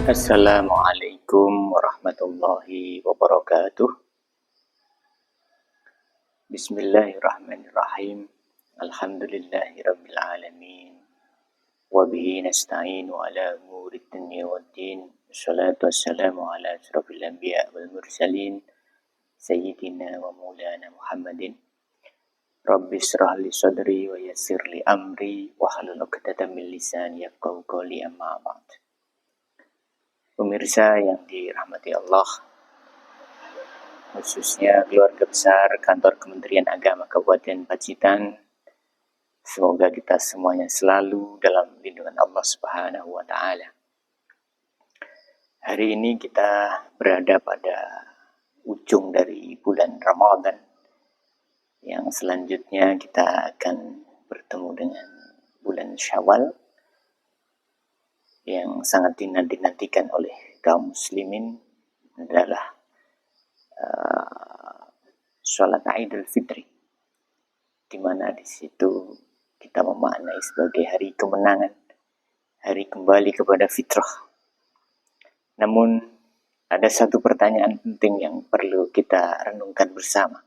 Assalamualaikum warahmatullahi wabarakatuh. Bismillahirrahmanirrahim. Alhamdulillahi rabbil alamin. Wabihi nasta'inu ala umurid dunya waddin. Wassalatu wassalamu ala asrafil anbiya wal mursalin. Sayyidina wa maulana Muhammadin. Rabbi israh li sadri wa yassir li amri. Wahlul 'uqdatam min lisani yafqahu qawli, amma ba'd. Pemirsa yang dirahmati Allah, khususnya keluarga besar Kantor Kementerian Agama Kabupaten Pacitan, semoga kita semuanya selalu dalam lindungan Allah Subhanahu wa Ta'ala. Hari ini kita berada pada ujung dari bulan Ramadan, yang selanjutnya kita akan bertemu dengan bulan Syawal yang sangat dinantikan oleh kaum muslimin adalah sholat Idul Fitri, di mana di situ kita memaknai sebagai hari kemenangan, hari kembali kepada fitrah. Namun ada satu pertanyaan penting yang perlu kita renungkan bersama.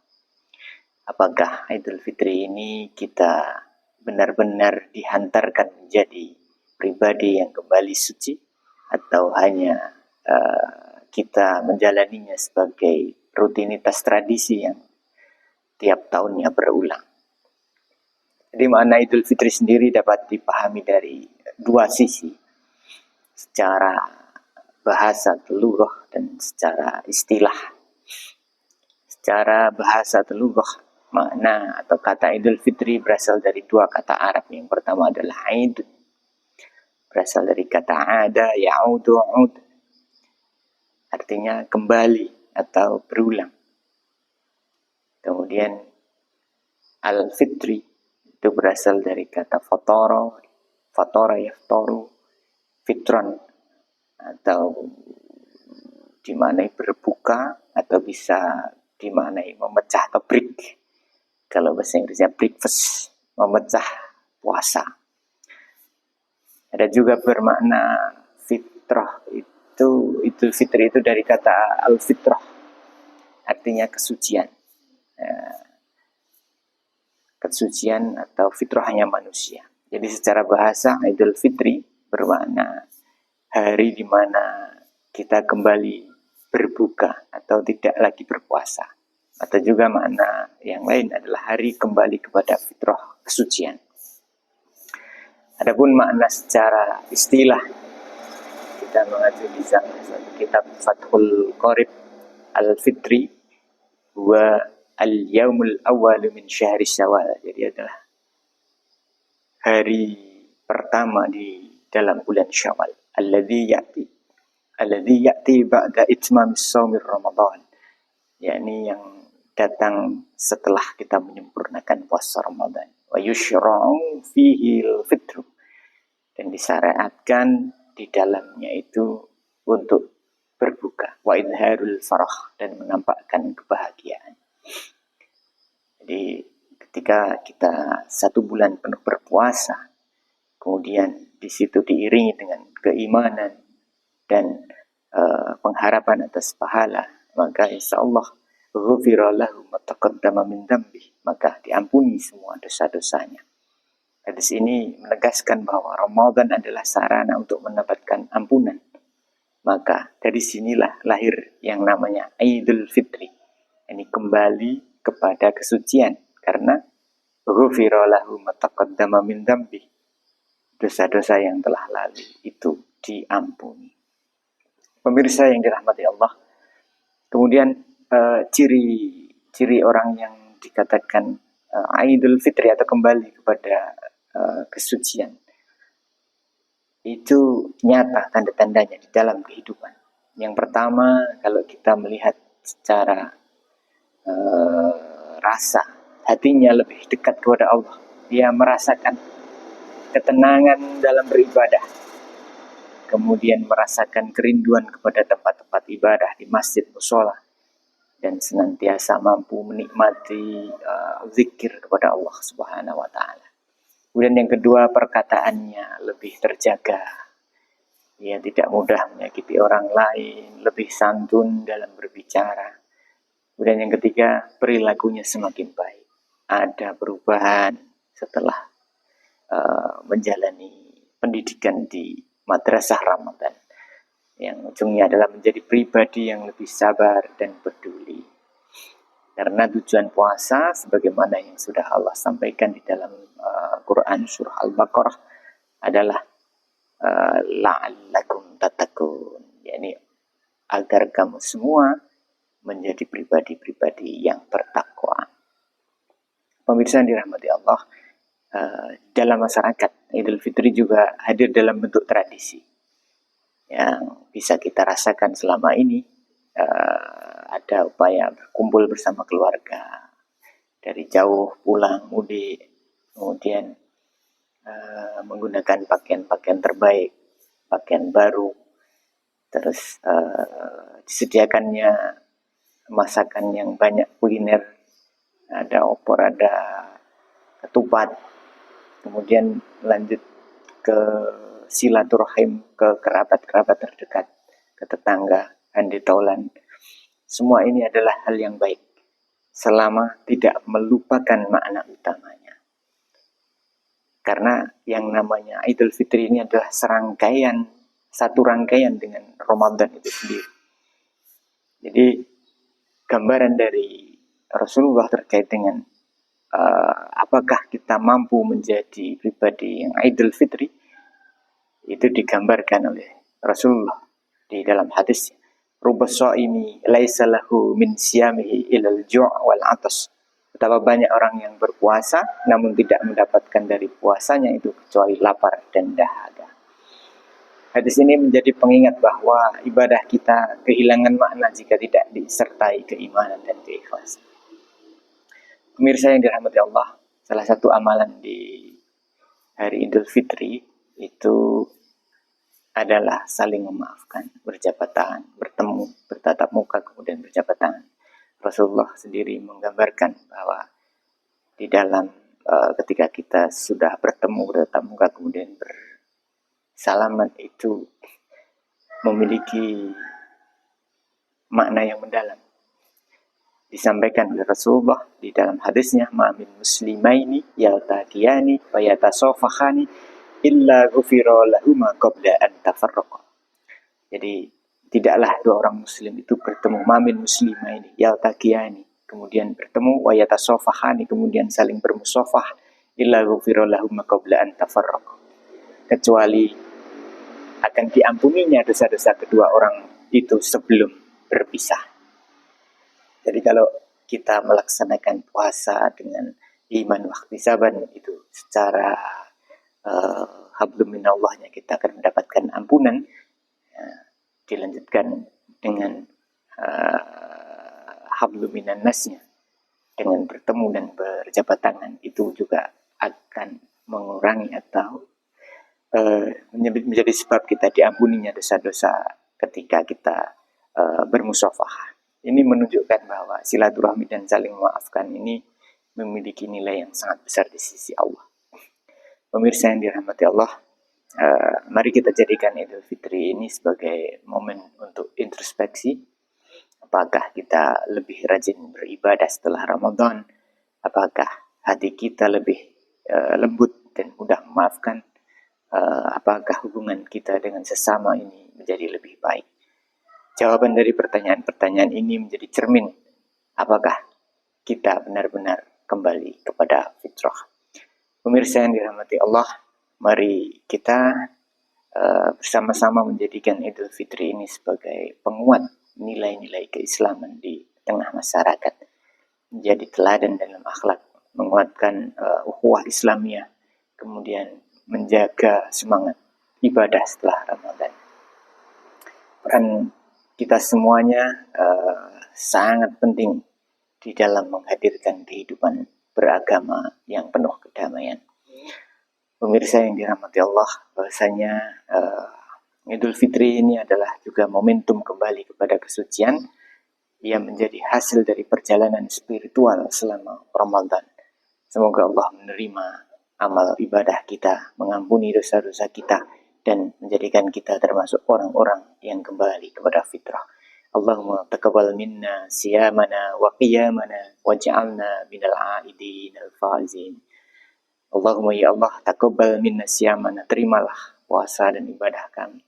Apakah Idul Fitri ini kita benar-benar dihantarkan menjadi pribadi yang kembali suci, atau hanya kita menjalaninya sebagai rutinitas tradisi yang tiap tahunnya berulang. Jadi makna Idul Fitri sendiri dapat dipahami dari dua sisi, secara bahasa lughah dan secara istilah. Secara bahasa lughah, makna atau kata Idul Fitri berasal dari dua kata Arab. Yang pertama adalah Aid, berasal dari kata ada, ya'udu, ud, artinya kembali atau berulang. Kemudian al-fitri itu berasal dari kata fatara, fatara yaftaru, fitron, atau dimaknai berbuka, atau bisa dimaknai memecah atau break. Kalau bahasa Inggrisnya breakfast, memecah puasa. Ada juga bermakna fitrah, itu Idul Fitri itu dari kata al-fitrah, artinya kesucian. Kesucian atau fitrahnya manusia. Jadi secara bahasa Idul Fitri bermakna hari di mana kita kembali berbuka atau tidak lagi berpuasa. Atau juga makna yang lain adalah hari kembali kepada fitrah kesucian. Adapun makna secara istilah, kita mengacu di kitab Fathul Qorib Al-Fitri wa al-yaumul awal min syahri Syawal. Jadi adalah hari pertama di dalam bulan Syawal. Alladzi ya'ti ba'da itmamis shaumir Ramadan. Yakni yang datang setelah kita menyempurnakan puasa Ramadan. Wa yushra'u fihi al-fitru, dan disyariatkan di dalamnya itu untuk berbuka, wa idharul farah, dan menampakkan kebahagiaan. Jadi ketika kita 1 bulan penuh berpuasa, kemudian di situ diiringi dengan keimanan dan pengharapan atas pahala, maka insyaallah ghufira lahu ma taqaddama min dzambi, maka diampuni semua dosa-dosanya. Hadis ini menegaskan bahwa Ramadan adalah sarana untuk mendapatkan ampunan. Maka dari sinilah lahir yang namanya Idul Fitri. Ini kembali kepada kesucian, karena ghufira lahu ma taqaddama min dzambi, dosa-dosa yang telah lalu itu diampuni. Pemirsa yang dirahmati Allah, kemudian ciri orang yang dikatakan Idul Fitri atau kembali kepada kesucian itu nyata tanda-tandanya di dalam kehidupan. Yang pertama, kalau kita melihat secara rasa, hatinya lebih dekat kepada Allah. Dia merasakan ketenangan dalam beribadah, kemudian merasakan kerinduan kepada tempat-tempat ibadah di masjid, mushola, dan senantiasa mampu menikmati zikir kepada Allah Subhanahu wa Ta'ala. Kemudian yang kedua, perkataannya lebih terjaga, ia tidak mudah menyakiti orang lain, lebih santun dalam berbicara. Kemudian yang ketiga, perilakunya semakin baik. Ada perubahan setelah menjalani pendidikan di madrasah Ramadan, yang ujungnya adalah menjadi pribadi yang lebih sabar dan peduli. Karena tujuan puasa sebagaimana yang sudah Allah sampaikan di dalam Quran surah Al-Baqarah adalah la'allakum tattaqun, yakni agar kamu semua menjadi pribadi-pribadi yang bertakwa. Pemirsa yang dirahmati Allah, dalam masyarakat Idul Fitri juga hadir dalam bentuk tradisi yang bisa kita rasakan selama ini. Ada upaya berkumpul bersama keluarga dari jauh, pulang mudik, kemudian menggunakan pakaian-pakaian terbaik, pakaian baru, terus disediakannya masakan yang banyak kuliner, ada opor, ada ketupat, kemudian lanjut ke silaturahim, ke kerabat-kerabat terdekat, ke tetangga, handi taulan. Semua ini adalah hal yang baik selama tidak melupakan makna utamanya. Karena yang namanya Idul Fitri ini adalah satu rangkaian dengan Ramadan itu sendiri. Jadi gambaran dari Rasulullah terkait dengan apakah kita mampu menjadi pribadi yang Idul Fitri itu digambarkan oleh Rasulullah di dalam hadis, rubas shaimi laisa lahu min siyamihi ilal ju' wal atas. Betapa banyak orang yang berpuasa namun tidak mendapatkan dari puasanya itu kecuali lapar dan dahaga. Hadis ini menjadi pengingat bahwa ibadah kita kehilangan makna jika tidak disertai keimanan dan keikhlasan. Pemirsa yang dirahmati Allah, salah satu amalan di hari Idul Fitri itu adalah saling memaafkan, berjabat tangan, bertemu, bertatap muka, kemudian berjabat tangan. Rasulullah sendiri menggambarkan bahwa di dalam ketika kita sudah bertemu, bertatap muka, kemudian bersalaman itu memiliki makna yang mendalam. Disampaikan oleh Rasulullah di dalam hadisnya, ma min muslimaini yaltaqiyani wa yatasafahani illa ghufira lahuma qabla an tafarraqa. Jadi tidaklah dua orang muslim itu bertemu, mamin muslimaini yaltaqiyani, kemudian bertemu, wa yatasafahani, kemudian saling bermusafah, illa ghufira lahuma qabla an tafarraqa, kecuali akan diampuninya dosa-dosa kedua orang itu sebelum berpisah. Jadi kalau kita melaksanakan puasa dengan iman wahtisaban itu secara hablum minallahnya, kita akan mendapatkan ampunan. Dilanjutkan dengan hablum minannasnya, dengan bertemu dan berjabat tangan, itu juga akan mengurangi atau menjadi sebab kita diampuninya dosa-dosa ketika kita bermusafah. Ini menunjukkan bahwa silaturahmi dan saling memaafkan ini memiliki nilai yang sangat besar di sisi Allah. Pemirsa yang dirahmati Allah, mari kita jadikan Idul Fitri ini sebagai momen untuk introspeksi. Apakah kita lebih rajin beribadah setelah Ramadan? Apakah hati kita lebih lembut dan mudah memaafkan? Apakah hubungan kita dengan sesama ini menjadi lebih baik? Jawaban dari pertanyaan-pertanyaan ini menjadi cermin apakah kita benar-benar kembali kepada fitrah. Pemirsa yang dirahmati Allah, mari kita bersama-sama menjadikan Idul Fitri ini sebagai penguat nilai-nilai keislaman di tengah masyarakat, menjadi teladan dalam akhlak, menguatkan ukhuwah Islamiyah, kemudian menjaga semangat ibadah setelah Ramadan. Peran kita semuanya sangat penting di dalam menghadirkan kehidupan beragama yang penuh kedamaian. Pemirsa yang dirahmati Allah, bahasanya Idul Fitri ini adalah juga momentum kembali kepada kesucian. Ia menjadi hasil dari perjalanan spiritual selama Ramadan. Semoga Allah menerima amal ibadah kita, mengampuni dosa-dosa kita, dan menjadikan kita termasuk orang-orang yang kembali kepada fitrah. Allahumma taqabbal minna siyamana wa qiyamana waj'alna minal aidin al-faizin. Allahumma ya Allah, taqabbal minna siyamana, terimalah puasa dan ibadah kami.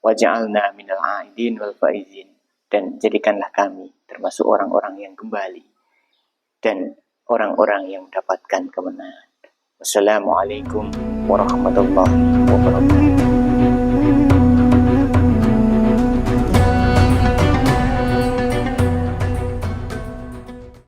Waj'alna minal aidin wal faizin, dan jadikanlah kami termasuk orang-orang yang kembali dan orang-orang yang mendapatkan kemenangan. Wassalamualaikum warahmatullahi wabarakatuh.